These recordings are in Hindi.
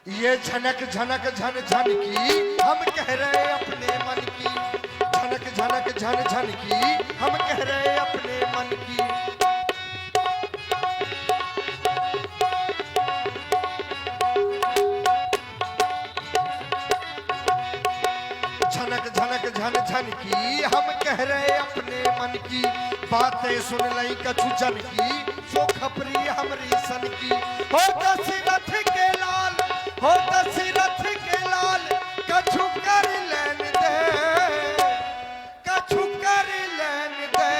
ये झनक झनक झन झन की हम कह रहे अपने मन की। झनक झनक झन झन की हम कह रहे अपने मन की। झनक झनक झन झन की हम कह रहे अपने मन की। बातें सुन लई कछु जन की सो खपरी हमरी सन की। हो दशरथ के लाल, हो दशरथ के लाल, कछु कर लेन दे, कछु कर लेन दे।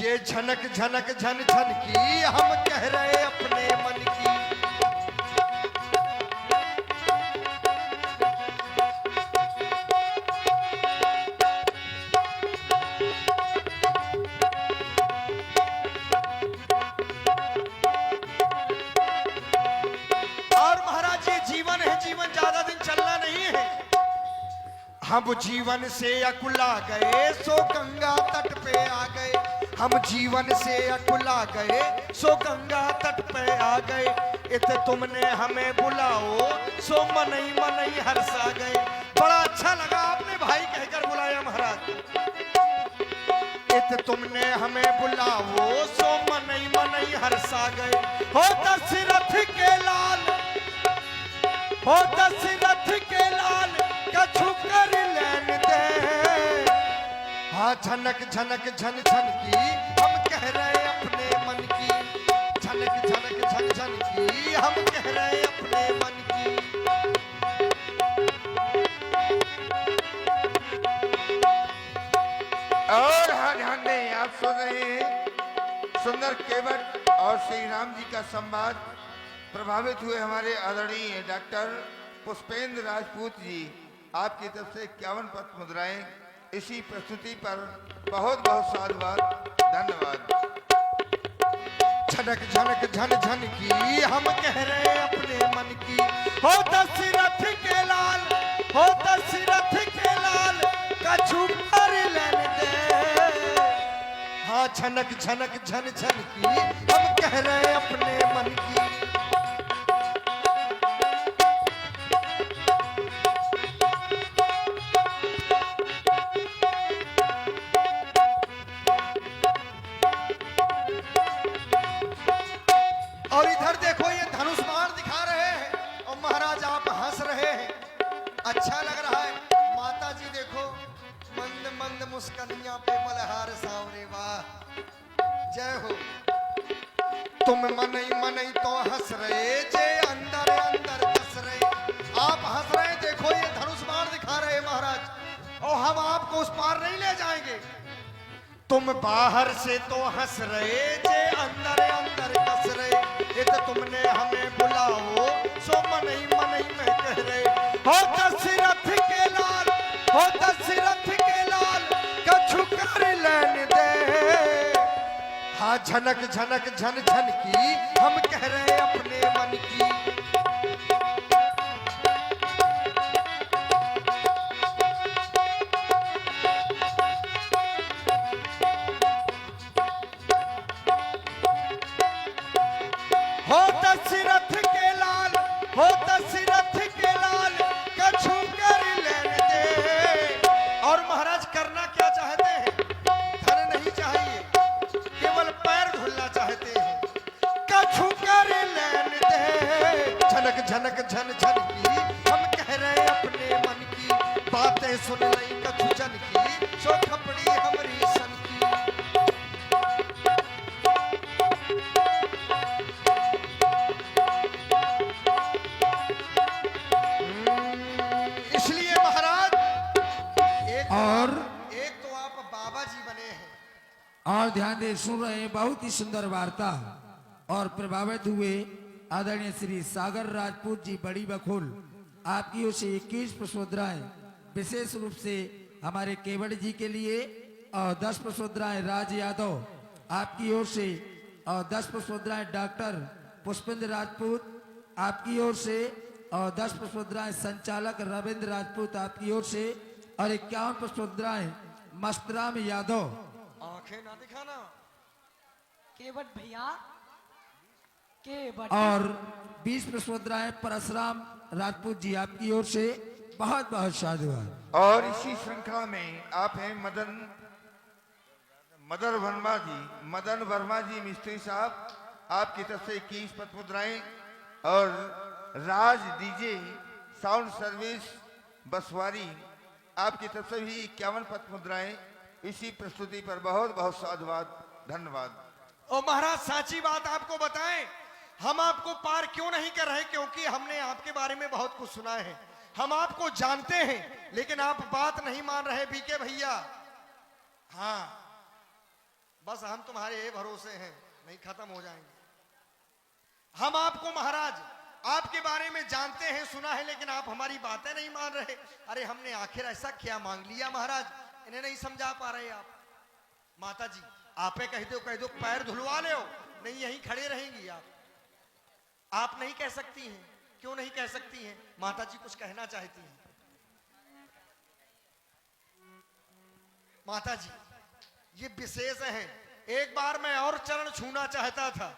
ये झनक झनक झन झन की हम कह रहे अपने मन की। जीवन ज्यादा दिन चलना नहीं है। हम जीवन से अकुला गए सो गंगा तट पे आ गए। हम जीवन से अकुला गए सो गंगा तट पे आ गए। इत तुमने हमें बुलाओ सो मनई मनई हर्षा गए। बड़ा अच्छा लगा आपने भाई कहकर बुलाया महाराज। इत तुमने हमें बुलाओ सो मनई मनई हर्षा गए। हो दशरथ के लाल, हो दशरथ के लाल, कछु कर लेन दे। हाँ झनक झनक झन झन की हम कह रहे अपने मन की। झनक झनक झन झन की हम कह रहे अपने मन की। और हाँ ध्यान दें, आप सुन रहे हैं सुंदर केवट और श्री राम जी का संवाद। प्रभावित हुए हमारे आदरणीय डॉक्टर पुष्पेंद्र राजपूत जी, आपकी तरफ से 51 पद मुद्राएं। इसी प्रस्तुति पर बहुत बहुत साधुवाद, धन्यवाद। झनक झनक झन झन की हम कह रहे अपने मन की। हो दशरथ के लाल, हो दशरथ के लाल, कछु कर लेन दे। हाँ झनक झनक झन झन की हम कह रहे अपने मन की। और इधर देखो ये धनुष बाण दिखा रहे हैं और महाराज आप हंस रहे हैं। अच्छा लग रहा है। माता जी देखो मंद मंद मुस्कनिया पे मलहार सावरे, वाह जय हो। तुम मनई मनई तो हंस रहे जे अंदर अंदर हंस रहे। आप हंस रहे, देखो ये धनुष बाण दिखा रहे महाराज और हम आपको उस पार नहीं ले जाएंगे। तुम बाहर से तो हंस रहे जे अंदर अंदर हंस रहे। ये तो तुमने हमें बुलाओ सो मनई मनई में कह रहे। हो दशरथ के लाल, हो दशरथ के लाल, कछु कर लेन दे। हाँ झनक झनक झन झन की हम कह रहे अपने मन की। हो दशरथ के लाल, हो दशरथ के लाल, कछु कर लेन दे। और महाराज करना क्या चाहते हैं? धन नहीं चाहिए, केवल पैर धुलना चाहते हैं। कछु कर लेन दे। झनक झनक झन झन की हम कह रहे अपने मन की। बातें सुन लई कछु जन की सो खपड़ी हमरी सन की। इसलिए महाराज एक तो आप बाबा जी बने हैं। और ध्यान दे सुन रहे हैं बहुत ही सुंदर वार्ता। और प्रभावित हुए आदरणीय श्री सागर राजपूत जी बड़ी बखोल, आपकी ओर से 21 पुष्पमुद्राएं विशेष रूप से हमारे केवट जी के लिए और 10 पुष्पमुद्राएं राज यादव आपकी ओर से और 10 पुष्पमुद्राएं डॉक्टर पुष्पेंद्र राजपूत आपकी ओर से और 10 पुष्पमुद्राएं संचालक रविंद्र राजपूत आपकी ओर से और 51 पुष्पमुद्राएं मस्तराम यादव। आंखें ना दिखाना केवट भैया, के बड़ी और 20 पुष्पोद्राएं परशुराम राजपूत जी आपकी ओर से बहुत बहुत साधुवाद। और इसी श्रृंखला में आप हैं मदन वर्मा जी मिस्त्री साहब, आपकी तरफ से 21 पथ मुद्राएं। और राज डीजे साउंड सर्विस बसवारी, आपकी तरफ से भी 51 पथ मुद्राएं। इसी प्रस्तुति पर बहुत बहुत साधुवाद, धन्यवाद। और महाराज साची बात आपको बताएं, हम आपको पार क्यों नहीं कर रहे, क्योंकि हमने आपके बारे में बहुत कुछ सुना है, हम आपको जानते हैं, लेकिन आप बात नहीं मान रहे बीके भैया। हाँ, बस हम तुम्हारे भरोसे हैं, नहीं खत्म हो जाएंगे। हम आपको महाराज आपके बारे में जानते हैं, सुना है, लेकिन आप हमारी बातें नहीं मान रहे। अरे हमने आखिर ऐसा क्या मांग लिया महाराज, इन्हें नहीं समझा पा रहे आप। माता जी आपे कह दो पैर धुलवा ले, नहीं यहीं खड़े रहेंगी आप नहीं कह सकती हैं। क्यों नहीं कह सकती हैं? माता जी कुछ कहना चाहती हैं। माता जी ये विशेष है, एक बार मैं और चरण छूना चाहता था,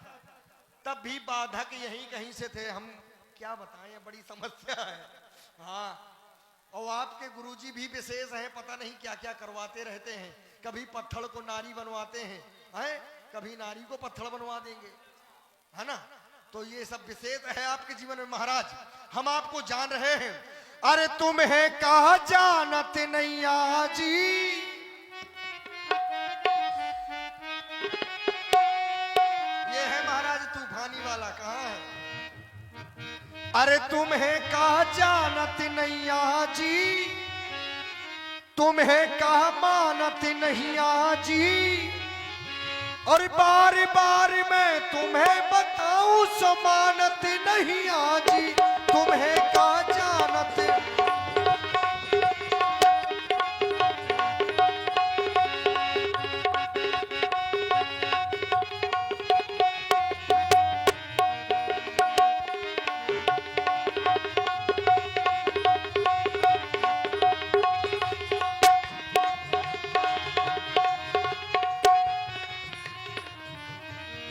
तब भी बाधक यहीं कहीं से थे। हम क्या बताएं, बड़ी समस्या है। हाँ, और आपके गुरुजी भी विशेष हैं, पता नहीं क्या क्या करवाते रहते हैं। कभी पत्थर को नारी बनवाते हैं, कभी नारी को पत्थर बनवा देंगे, है ना। तो ये सब विशेष है आपके जीवन में महाराज, हम आपको जान रहे हैं। अरे तुम्हें कहा जानत नहीं आजी, ये है महाराज तूफानी वाला, कहाँ है। अरे तुम्हें कहा जानत नहीं आजी, तुम्हें कहा मानत नहीं आजी, और बार बार मैं तुम्हें बताऊं सो मानत नहीं आजी, तुम्हें कहा जानत।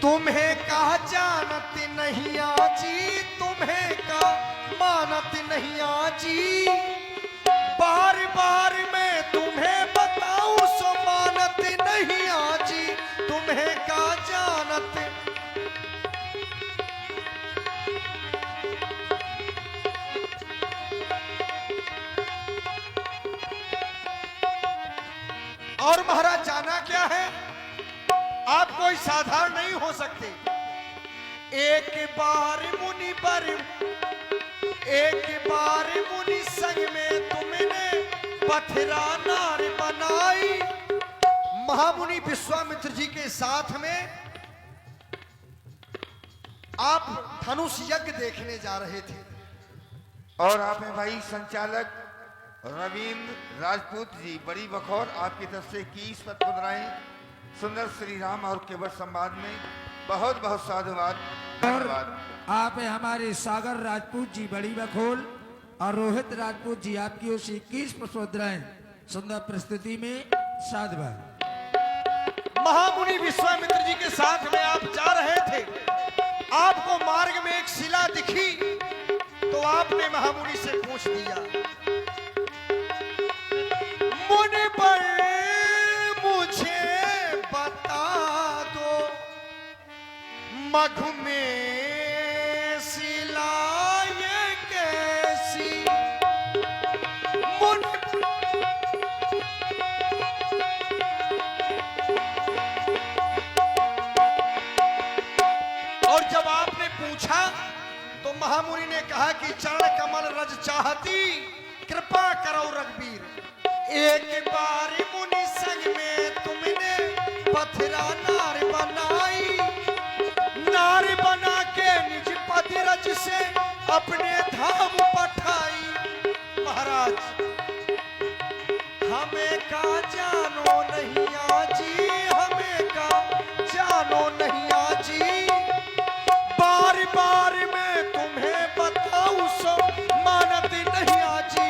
तुम्हें कहा जानत नहीं आजी, तुम्हें कहा मानत नहीं आजी, बार बार मैं तुम्हें बताऊं सो मानत नहीं आजी, तुम्हें कहा जानत। और महाराज जाना क्या है, आप कोई साधारण नहीं हो सकते। एक बार मुनि पर, एक बार मुनि संग में तुमने पथरा नार बनाई। महामुनि विश्वामित्र जी के साथ में आप धनुष यज्ञ देखने जा रहे थे। और आप हैं भाई संचालक रविंद्र राजपूत जी बड़ी बखौर, आपकी तरफ से 21 पथ मुद्राएं सुंदर श्री राम और केवट संवाद में बहुत बहुत साधुवाद, धन्यवाद। आप हैं हमारे सागर राजपूत जी बड़ी बखोल और रोहित राजपूत जी आपकी ओर से 21 पुष्पोद्राएं सुंदर प्रस्तुति में साधुवाद। महामुनि विश्वामित्र जी के साथ में आप जा रहे थे, आपको मार्ग में एक शिला दिखी, तो आपने महामुनि से पूछ दिया, मुनि पर मुझे बता दो, मघु में शिला ये कैसी। मुनि और जब आपने पूछा तो महामुनि ने कहा कि चरण कमल रज चाहती, कृपा करो रघुवीर। एक बार मुनि संग में तुमने पथरा नार बनाई, नार बना के निज पद रज से अपने धाम पठाई। महाराज हमें का जानो नहीं आजी, हमें का जानो नहीं आजी, बार बार मैं तुम्हें बताऊं सो मानत नहीं आजी,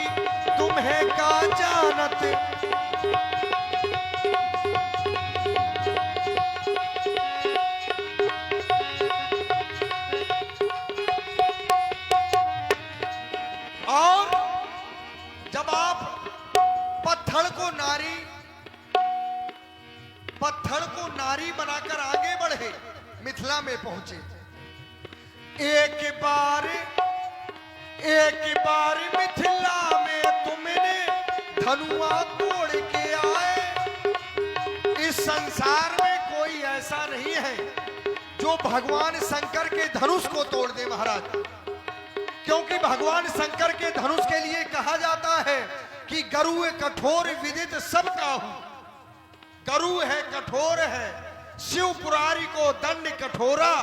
तुम्हें का जानत। पत्थर को नारी बनाकर आगे बढ़े, मिथिला में पहुंचे। एक बार मिथिला में तुमने धनुआ तोड़ के आए। इस संसार में कोई ऐसा नहीं है जो भगवान शंकर के धनुष को तोड़ दे महाराज, क्योंकि भगवान शंकर के धनुष के लिए कहा जाता है कि गरु कठोर विदित सब काहू। गरु है, कठोर है, शिव पुरारी को दंड कठोरा,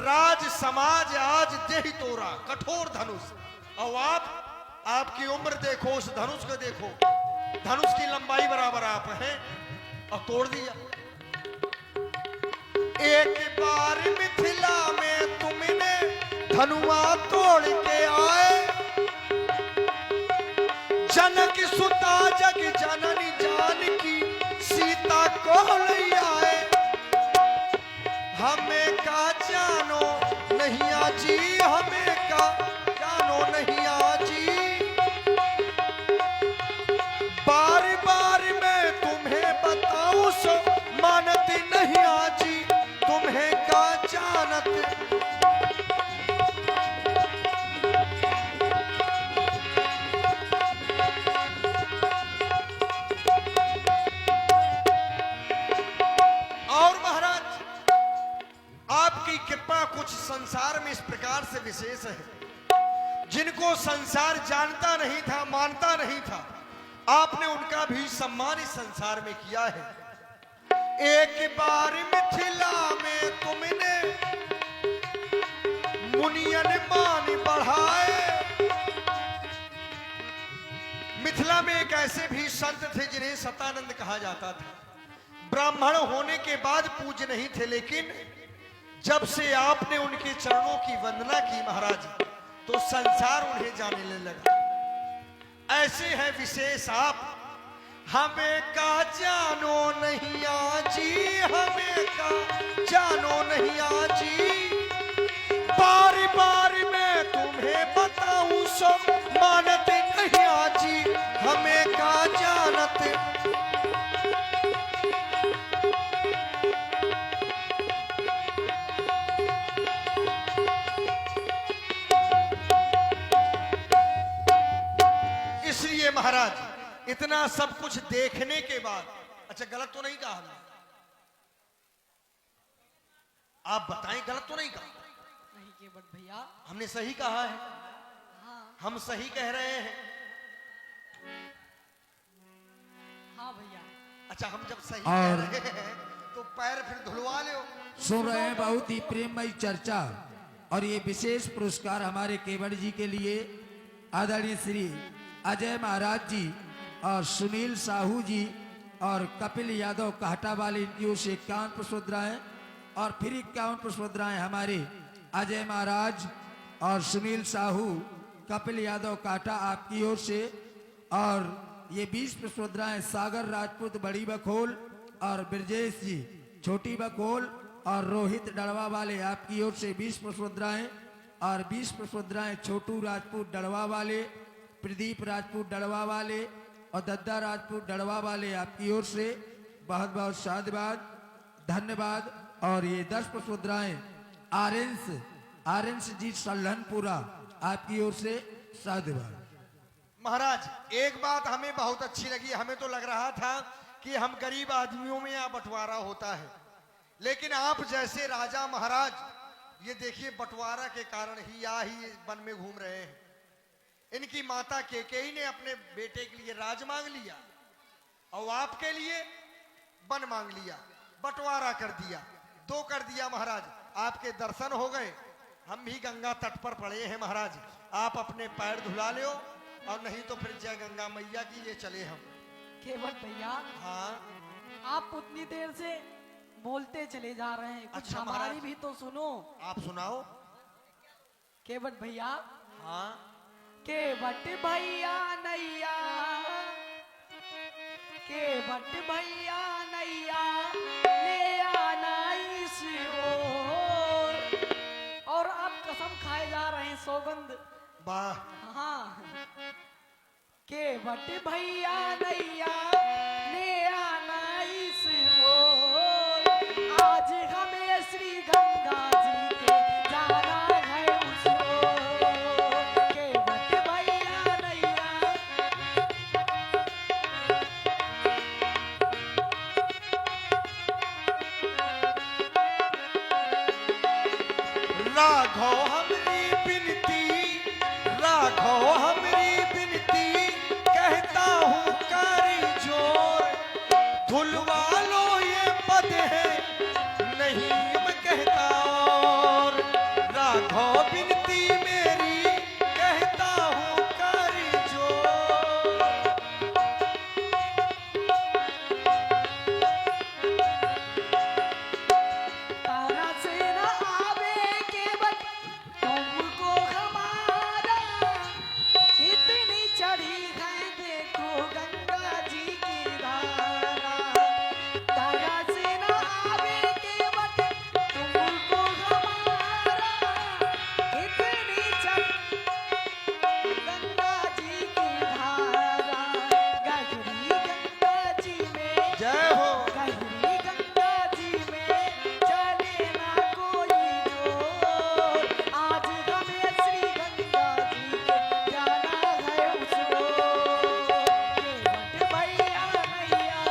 राज समाज आज देहि तोरा। कठोर धनुष। और आपकी उम्र देखो, उस धनुष को देखो, धनुष की लंबाई बराबर आप हैं और तोड़ दिया। एक बार मिथिला में तुमने धनुआ तोड़ के आए। जनक सुता जग जननी जानकी सीता को ले आए। हमें का जानो नहीं आजी, हमें का जानो नहीं आजी। बार बार मैं तुम्हें बताऊं सो मानती नहीं आजी, तुम्हें का जानत। कृपा कुछ संसार में इस प्रकार से विशेष है, जिनको संसार जानता नहीं था, मानता नहीं था, आपने उनका भी सम्मान इस संसार में किया है। एक बार मिथिला में तुमने मुनियन मान बढ़ाए। मिथिला में एक ऐसे भी संत थे जिन्हें सतानंद कहा जाता था। ब्राह्मण होने के बाद पूज्य नहीं थे, लेकिन जब से आपने उनके चरणों की वंदना की महाराज, तो संसार उन्हें जाने लगा। ऐसे हैं विशेष आप। हमें का जानो नहीं आजी, हमें का जानो नहीं आजी। बार बार मैं तुम्हें बताऊं सो मानते नहीं आजी, हमें का जानत। महाराज इतना सब कुछ देखने के बाद, अच्छा गलत तो नहीं कहा हमने? आप बताएं, गलत तो नहीं कहा? नहीं केवट भैया, हमने सही कहा है। हाँ हम सही कह रहे हैं। हाँ भैया। अच्छा, हम जब सही कह रहे हैं तो पैर फिर धुलवा लो। सुन रहे हैं बहुत ही प्रेममयी चर्चा, और ये विशेष पुरस्कार हमारे केवट जी के लिए आदरणीय श्री अजय महाराज जी और सुनील साहू जी और कपिल यादव काहटा वाले, इनकी ओर से 51 पुष्पमुद्राएं और फिर 51 पुष्पमुद्राएं हमारे अजय महाराज और सुनील साहू, कपिल यादव काहटा आपकी ओर से, और ये 20 पुष्पमुद्राएं सागर राजपूत बड़ी बखोल और ब्रजेश जी छोटी बखोल और रोहित डड़वा वाले आपकी ओर से 20 पुष्पमुद्राएं, और 20 पुष्पमुद्राएं छोटू राजपूत डड़वा वाले, प्रदीप राजपूत डड़वा वाले और दद्दा राजपूत डड़वा वाले आपकी ओर से बहुत बहुत साधुवाद, धन्यवाद। और ये 10 पुष्पमुद्राएं आर्यंस जी सल्हनपुरा आपकी ओर से साधुवाद। महाराज एक बात हमें बहुत अच्छी लगी। हमें तो लग रहा था कि हम गरीब आदमियों में यहाँ बंटवारा होता है, लेकिन आप जैसे राजा महाराज, ये देखिए बंटवारा के कारण ही या ही वन में घूम रहे हैं। इनकी माता केकेई ने अपने बेटे के लिए राज मांग लिया और आपके लिए वन मांग लिया, बंटवारा कर दिया, 2 कर दिया महाराज। आपके दर्शन हो गए, हम भी गंगा तट पर पड़े हैं महाराज। आप अपने पैर धुला लो, और नहीं तो फिर जय गंगा मैया की ये चले हम। केवट भैया, हाँ आप उतनी देर से बोलते चले जा रहे हैं, कुछ अच्छा हमारी महाराज, भी तो सुनो। आप सुनाओ। केवट भैया, हाँ केवट भैया नैया, केवट भैया नैया ले आना इस ओर। और आप कसम खाए जा रहे हैं, सौगंध। वाह, हाँ केवट भैया नैया ले आना इस ओर, आज हमें श्री गंगा जी के जाना है उस ओर। केवट भैया नैया राघो हमरी बिनती, राघो हमरी बिनती, कहता हूँ कारी जोर, धुलवा लो ये पद है नहीं मैं कहता और। राघो बिनती मेरी, कहता हूँ कारी जोर। तारा से न आवे केवट तुमको हमारा, कितनी चढ़ी है देखो गंगा जी की धारा। तारा से न आवे केवट तुमको हमारा, कितनी चढ़ी गंगा जी की धारा। गहरी गंगा जी में, जय हो। गहरी गंगा जी में चले ना कोई जोर, आज हमें श्री गंगा जी के जाना है उस ओर। केवट भैया नैया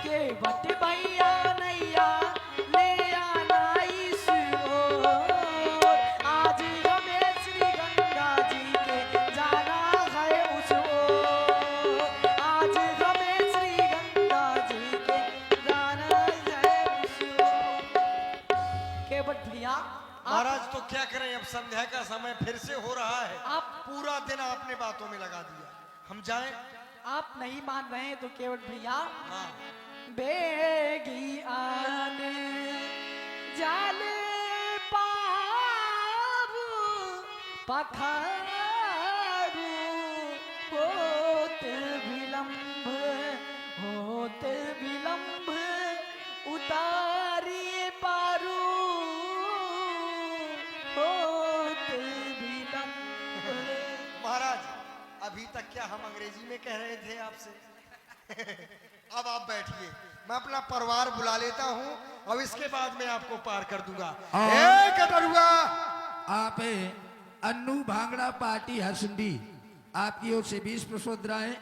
केवट भैया नैया ले आना इस ओर, आज हमें श्री गंगा जी के जाना है उस ओर। आज हमें श्री गंगा जी के जाना है उस ओर। केवट भैया आप महाराज तो क्या करें, अब संध्या का समय फिर से हो रहा है। आप पूरा दिन आपने बातों में लगा दिया, हम जाएं? आप नहीं मान रहे हैं तो केवट भैया हाँ। बेगी आने जाल पाबू पखारू, होत विलंब होत विलंब उतारी पारू, होत विलंब। महाराज अभी तक क्या हम अंग्रेजी में कह रहे थे आपसे? अब आप बैठिए, मैं अपना परिवार बुला लेता हूँ और इसके बाद मैं आपको पार कर दूंगा। ए कटरुआ, आप अन्नू भांगड़ा पार्टी हरसुंडी, आपकी ओर से 20 पुष्प मुद्राएं